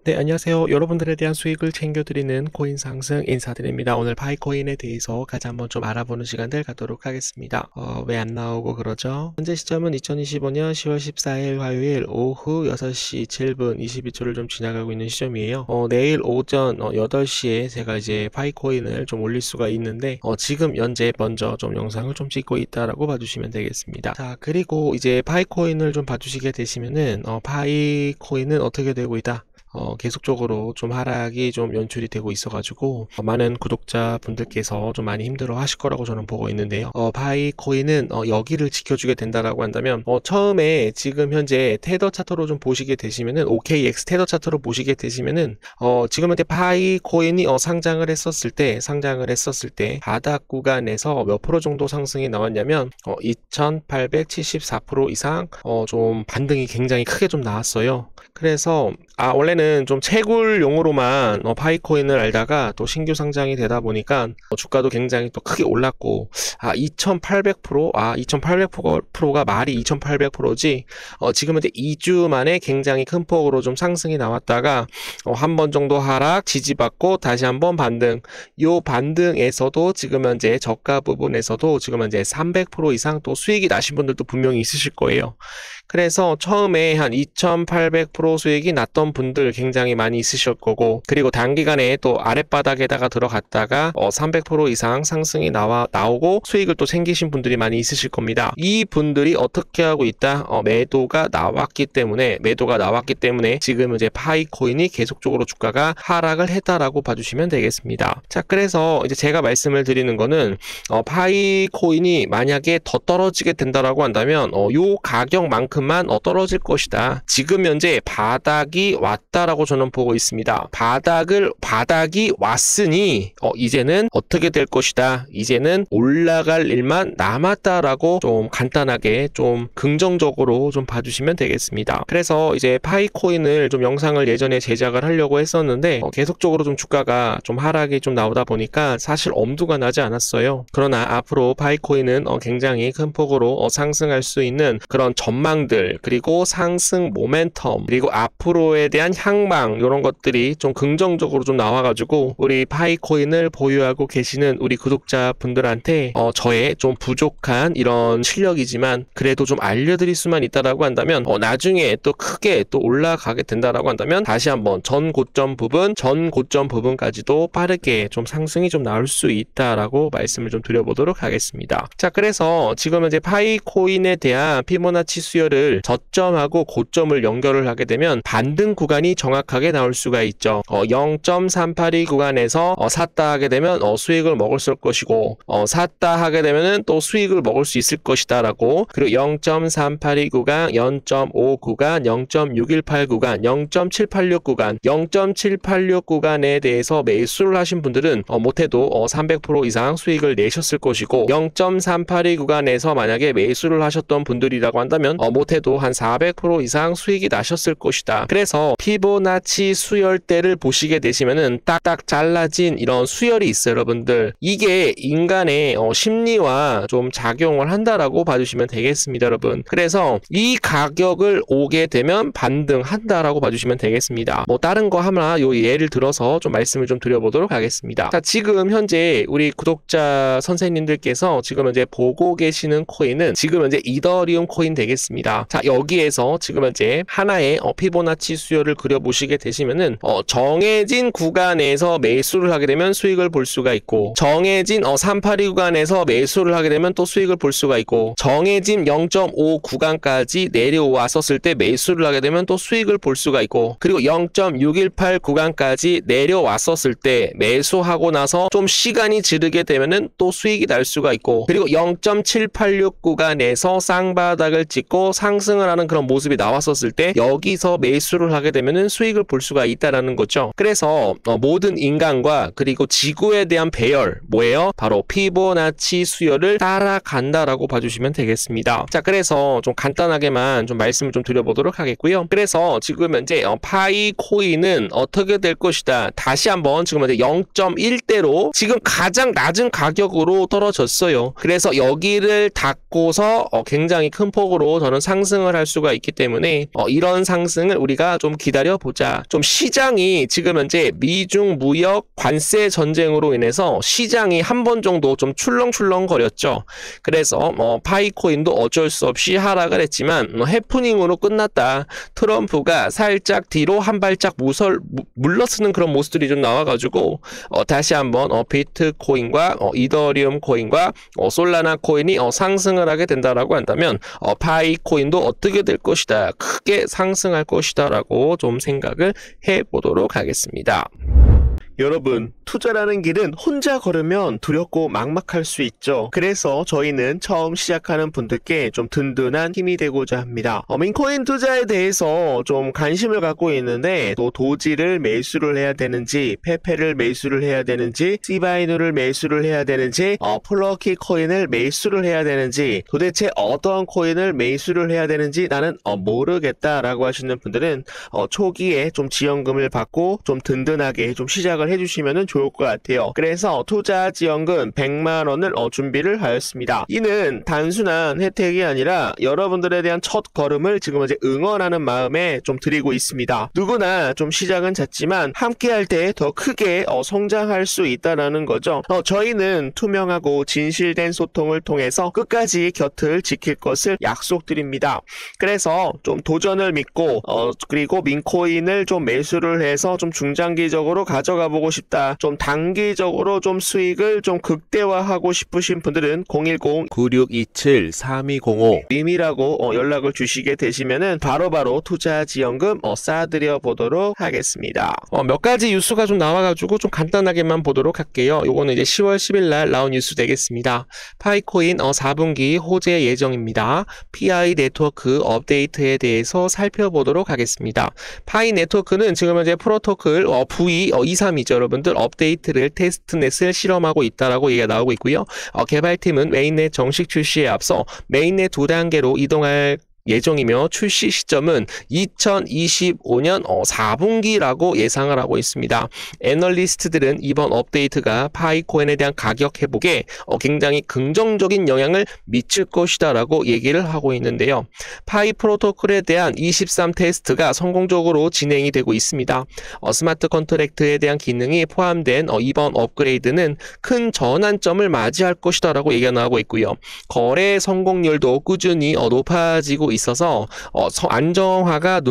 네, 안녕하세요. 여러분들에 대한 수익을 챙겨드리는 코인 상승 인사드립니다. 오늘 파이코인에 대해서 같이 한번 좀 알아보는 시간들 갖도록 하겠습니다. 왜 안 나오고 그러죠? 현재 시점은 2025년 10월 14일 화요일 오후 6시 7분 22초를 좀 지나가고 있는 시점이에요. 내일 오전 8시에 제가 이제 파이코인을 좀 올릴 수가 있는데 지금 현재 먼저 좀 영상을 좀 찍고 있다라고 봐주시면 되겠습니다. 자, 그리고 이제 파이코인을 좀 봐주시게 되시면은 파이코인은 어떻게 되고 있다? 계속적으로 좀 하락이 좀 연출이 되고 있어가지고 많은 구독자분들께서 좀 많이 힘들어 하실 거라고 저는 보고 있는데요. 파이코인은 여기를 지켜주게 된다라고 한다면 처음에 지금 현재 테더 차트로 좀 보시게 되시면은 OKX 테더 차트로 보시게 되시면은 지금 현재 파이코인이 상장을 했었을 때 바닥 구간에서 몇 프로 정도 상승이 나왔냐면 2874% 이상 좀 반등이 굉장히 크게 좀 나왔어요. 그래서 원래는 좀 채굴용으로만 파이코인을 알다가 또 신규 상장이 되다 보니까 주가도 굉장히 또 크게 올랐고 2800%가 말이 2800%지 지금 현재 2주 만에 굉장히 큰 폭으로 좀 상승이 나왔다가 한 번 정도 하락 지지받고 다시 한번 반등. 요 반등에서도 지금 현재 저가 부분에서도 지금 현재 300% 이상 또 수익이 나신 분들도 분명히 있으실 거예요. 그래서 처음에 한 2800% 수익이 났던 분들 굉장히 많이 있으실 거고, 그리고 단기간에 또 아랫바닥에다가 들어갔다가 300% 이상 상승이 나오고 수익을 또 챙기신 분들이 많이 있으실 겁니다. 이 분들이 어떻게 하고 있다? 매도가 나왔기 때문에 지금 이제 파이코인이 계속적으로 주가가 하락을 했다라고 봐주시면 되겠습니다. 자, 그래서 이제 제가 말씀을 드리는 거는 파이코인이 만약에 더 떨어지게 된다라고 한다면 요 가격만큼만 떨어질 것이다. 지금 현재 바닥이 왔다라고 저는 보고 있습니다. 바닥이 왔으니 이제는 어떻게 될 것이다. 이제는 올라갈 일만 남았다라고 좀 간단하게 좀 긍정적으로 좀 봐주시면 되겠습니다. 그래서 이제 파이코인을 좀 영상을 예전에 제작을 하려고 했었는데 계속적으로 좀 주가가 좀 하락이 좀 나오다 보니까 사실 엄두가 나지 않았어요. 그러나 앞으로 파이코인은 굉장히 큰 폭으로 상승할 수 있는 그런 전망들, 그리고 상승 모멘텀, 그리고 앞으로에 대한 향망, 이런 것들이 좀 긍정적으로 좀 나와가지고 우리 파이코인을 보유하고 계시는 우리 구독자분들한테 저의 좀 부족한 이런 실력이지만 그래도 좀 알려드릴 수만 있다라고 한다면 나중에 또 크게 또 올라가게 된다라고 한다면 다시 한번 전 고점 부분까지도 빠르게 좀 상승이 좀 나올 수 있다라고 말씀을 좀 드려보도록 하겠습니다. 자, 그래서 지금 이제 파이코인에 대한 피보나치 수열을 저점하고 고점을 연결을 하게 되면 반등 구간이 정확하게 나올 수가 있죠. 0.382 구간에서 샀다 하게 되면 수익을 먹을 것이고 샀다 하게 되면은 또 수익을 먹을 수 있을 것이다 라고, 그리고 0.382 구간, 0.5 구간, 0.618 구간, 0.786 구간, 0.786 구간에 대해서 매수를 하신 분들은 못해도 300% 이상 수익을 내셨을 것이고, 0.382 구간에서 만약에 매수를 하셨던 분들이라고 한다면 못해도 한 400% 이상 수익이 나셨을 것이다. 그래서 피보나치 수열대를 보시게 되시면은 딱딱 잘라진 이런 수열이 있어요, 여러분들. 이게 인간의 심리와 좀 작용을 한다라고 봐주시면 되겠습니다, 여러분. 그래서 이 가격을 오게 되면 반등한다라고 봐주시면 되겠습니다. 다른 거 하나 요 예를 들어서 좀 말씀을 좀 드려보도록 하겠습니다. 자, 지금 현재 우리 구독자 선생님들께서 지금 현재 보고 계시는 코인은 지금 현재 이더리움 코인 되겠습니다. 자, 여기에서 지금 현재 하나의 피보나치 수열을 그려보시게 되시면은 정해진 구간에서 매수를 하게 되면 수익을 볼 수가 있고, 정해진 382 구간에서 매수를 하게 되면 또 수익을 볼 수가 있고, 정해진 0.5 구간까지 내려왔었을 때 매수를 하게 되면 또 수익을 볼 수가 있고, 그리고 0.618 구간까지 내려왔었을 때 매수하고 나서 좀 시간이 지르게 되면은 또 수익이 날 수가 있고, 그리고 0.786 구간에서 쌍바닥을 찍고 상승을 하는 그런 모습이 나왔었을 때 여기서 매수를 하게 되면은 수익을 볼 수가 있다라는 거죠. 그래서 모든 인간과 그리고 지구에 대한 배열 뭐예요? 바로 피보나치 수열을 따라간다라고 봐주시면 되겠습니다. 자, 그래서 좀 간단하게만 좀 말씀을 좀 드려보도록 하겠고요. 그래서 지금 현재 파이코인은 어떻게 될 것이다. 다시 한번 지금 현재 0.1대로 지금 가장 낮은 가격으로 떨어졌어요. 그래서 여기를 닫고서 굉장히 큰 폭으로 저는 상승을 할 수가 있기 때문에 이런 상승 상승을 우리가 좀 기다려보자. 좀 시장이 지금 현재 미중 무역 관세 전쟁으로 인해서 시장이 한 번 정도 좀 출렁출렁거렸죠. 그래서 파이코인도 어쩔 수 없이 하락을 했지만 해프닝으로 끝났다. 트럼프가 살짝 뒤로 한 발짝 물러서는 그런 모습들이 좀 나와가지고 다시 한번 비트코인과 이더리움 코인과 솔라나 코인이 상승을 하게 된다라고 한다면 파이코인도 어떻게 될 것이다. 크게 상승할 것이다 라고 좀 생각을 해보도록 하겠습니다. 여러분, 투자라는 길은 혼자 걸으면 두렵고 막막할 수 있죠. 그래서 저희는 처음 시작하는 분들께 좀 든든한 힘이 되고자 합니다. 민코인 투자에 대해서 좀 관심을 갖고 있는데 또 도지를 매수를 해야 되는지, 페페를 매수를 해야 되는지, 시바이누를 매수를 해야 되는지, 플러키 코인을 매수를 해야 되는지, 도대체 어떤 코인을 매수를 해야 되는지 나는 모르겠다라고 하시는 분들은 초기에 좀 지원금을 받고 좀 든든하게 좀 시작을 해주시면 좋을 것 같아요. 그래서 투자 지원금 100만원을 준비를 하였습니다. 이는 단순한 혜택이 아니라 여러분들에 대한 첫 걸음을 지금 이제 응원하는 마음에 좀 드리고 있습니다. 누구나 좀 시작은 작지만 함께 할 때 더 크게 성장할 수 있다라는 거죠. 저희는 투명하고 진실된 소통을 통해서 끝까지 곁을 지킬 것을 약속드립니다. 그래서 좀 도전을 믿고 그리고 민코인을 좀 매수를 해서 좀 중장기적으로 가져가 보고 싶다. 좀 단기적으로 좀 수익을 좀 극대화하고 싶으신 분들은 010-9627-3205 미미라고 연락을 주시게 되시면은 바로바로 투자 지원금 쏴드려 보도록 하겠습니다. 몇 가지 뉴스가 좀 나와가지고 좀 간단하게만 보도록 할게요. 요거는 이제 10월 10일 날 나온 뉴스 되겠습니다. 파이코인 4분기 호재 예정입니다. PI 네트워크 업데이트에 대해서 살펴보도록 하겠습니다. 파이 네트워크는 지금 현재 프로토콜 V232죠. 여러분들 업데이트를 테스트넷을 실험하고 있다라고 얘기가 나오고 있고요. 개발팀은 메인넷 정식 출시에 앞서 메인넷 2단계로 이동할 예정이며 출시 시점은 2025년 4분기라고 예상을 하고 있습니다. 애널리스트들은 이번 업데이트가 파이코인에 대한 가격 회복에 굉장히 긍정적인 영향을 미칠 것이다 라고 얘기를 하고 있는데요. 파이 프로토콜에 대한 23 테스트가 성공적으로 진행이 되고 있습니다. 스마트 컨트랙트에 대한 기능이 포함된 이번 업그레이드는 큰 전환점을 맞이할 것이다 라고 얘기가 나오고 있고요. 거래 성공률도 꾸준히 높아지고 있어서 안정화가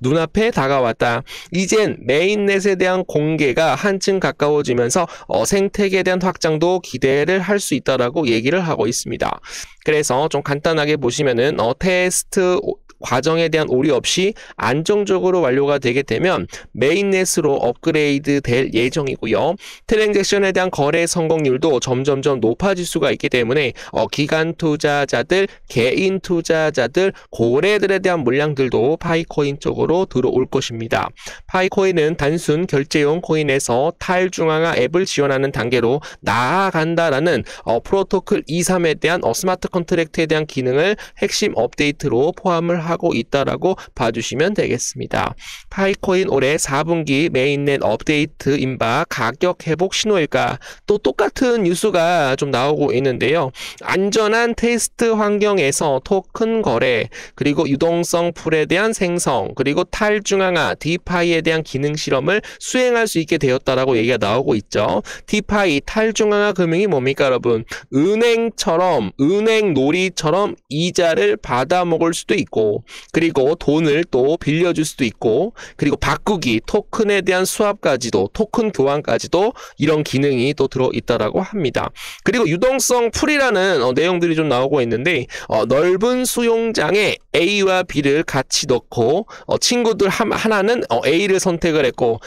눈앞에 다가왔다. 이젠 메인넷에 대한 공개가 한층 가까워지면서 생태계에 대한 확장도 기대를 할 수 있다라고 얘기를 하고 있습니다. 그래서 좀 간단하게 보시면은 테스트 과정에 대한 오류 없이 안정적으로 완료가 되게 되면 메인넷으로 업그레이드 될 예정이고요. 트랜잭션에 대한 거래 성공률도 점점점 높아질 수가 있기 때문에 기관 투자자들, 개인 투자자들, 고래들에 대한 물량들도 파이코인 쪽으로 들어올 것입니다. 파이코인은 단순 결제용 코인에서 탈중앙화 앱을 지원하는 단계로 나아간다라는 프로토콜 2.3에 대한 스마트 컨트랙트에 대한 기능을 핵심 업데이트로 포함을 하고 있다라고 봐주시면 되겠습니다. 파이코인 올해 4분기 메인넷 업데이트인 바 가격 회복 신호일까? 또 똑같은 뉴스가 좀 나오고 있는데요. 안전한 테스트 환경에서 토큰 거래, 그리고 유동성 풀에 대한 생성, 그리고 탈중앙화 디파이에 대한 기능 실험을 수행할 수 있게 되었다라고 얘기가 나오고 있죠. 디파이 탈중앙화 금융이 뭡니까 여러분? 은행처럼 은행 놀이처럼 이자를 받아 먹을 수도 있고, 그리고 돈을 또 빌려줄 수도 있고, 그리고 바꾸기, 토큰에 대한 수합까지도, 토큰 교환까지도 이런 기능이 또 들어있다라고 합니다. 그리고 유동성 풀이라는 내용들이 좀 나오고 있는데 넓은 수용장에 A와 B를 같이 넣고 친구들 하나는 A를 선택을 했고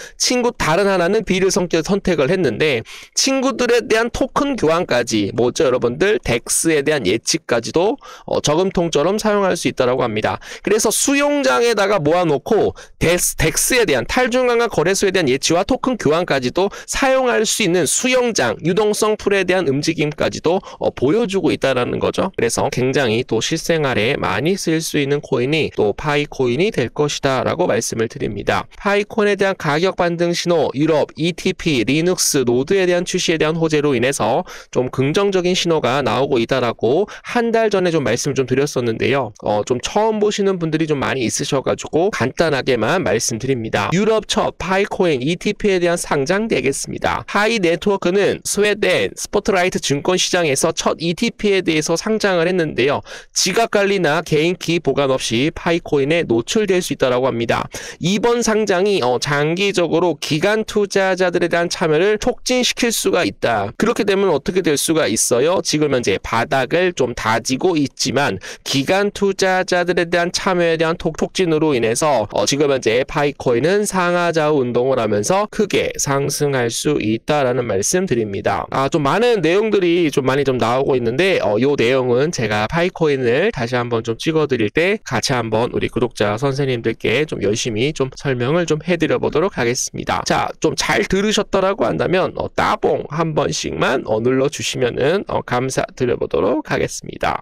다른 하나는 B를 선택을 했는데 친구들에 대한 토큰 교환까지 뭐죠 여러분들? 덱스에 대한 예측까지도 저금통처럼 사용할 수 있다고 합니다. 그래서 수용장에다가 모아놓고 덱스에 대한 탈중앙화 거래소에 대한 예치와 토큰 교환까지도 사용할 수 있는 수용장, 유동성 풀에 대한 움직임까지도 보여주고 있다는 거죠. 그래서 굉장히 또 실생활에 많이 쓸 수 있는 코인이 또 파이코인이 될 것이다 라고 말씀을 드립니다. 파이코인에 대한 가격 반등 신호, 유럽, ETP, 리눅스, 노드에 대한 출시에 대한 호재로 인해서 좀 긍정적인 신호가 나오고 있다라고 한 달 전에 좀 말씀을 좀 드렸었는데요. 좀 처음 보시는 분들이 좀 많이 있으셔가지고 간단하게만 말씀드립니다. 유럽 첫 파이코인 ETF에 대한 상장 되겠습니다. 하이 네트워크는 스웨덴 스포트라이트 증권 시장에서 첫 ETF에 대해서 상장을 했는데요. 지갑 관리나 개인키 보관 없이 파이코인에 노출될 수 있다고 합니다. 이번 상장이 장기적으로 기관 투자자들에 대한 참여를 촉진시킬 수가 있다. 그렇게 되면 어떻게 될 수가 있어요? 지금 현재 바닥을 좀 다지고 있지만 기관 투자자들에 대한 참여에 대한 촉진으로 인해서 지금 현재 파이코인은 상하좌우 운동을 하면서 크게 상승할 수 있다라는 말씀 드립니다. 좀 많은 내용들이 좀 많이 좀 나오고 있는데 요 내용은 제가 파이코인을 다시 한번 좀 찍어드릴 때 같이 한번 우리 구독자 선생님들께 좀 열심히 좀 설명을 좀 해드려 보도록 하겠습니다. 자, 좀 잘 들으셨더라고 한다면 따봉 한 번씩만 눌러주시면은 감사드려 보도록 하겠습니다.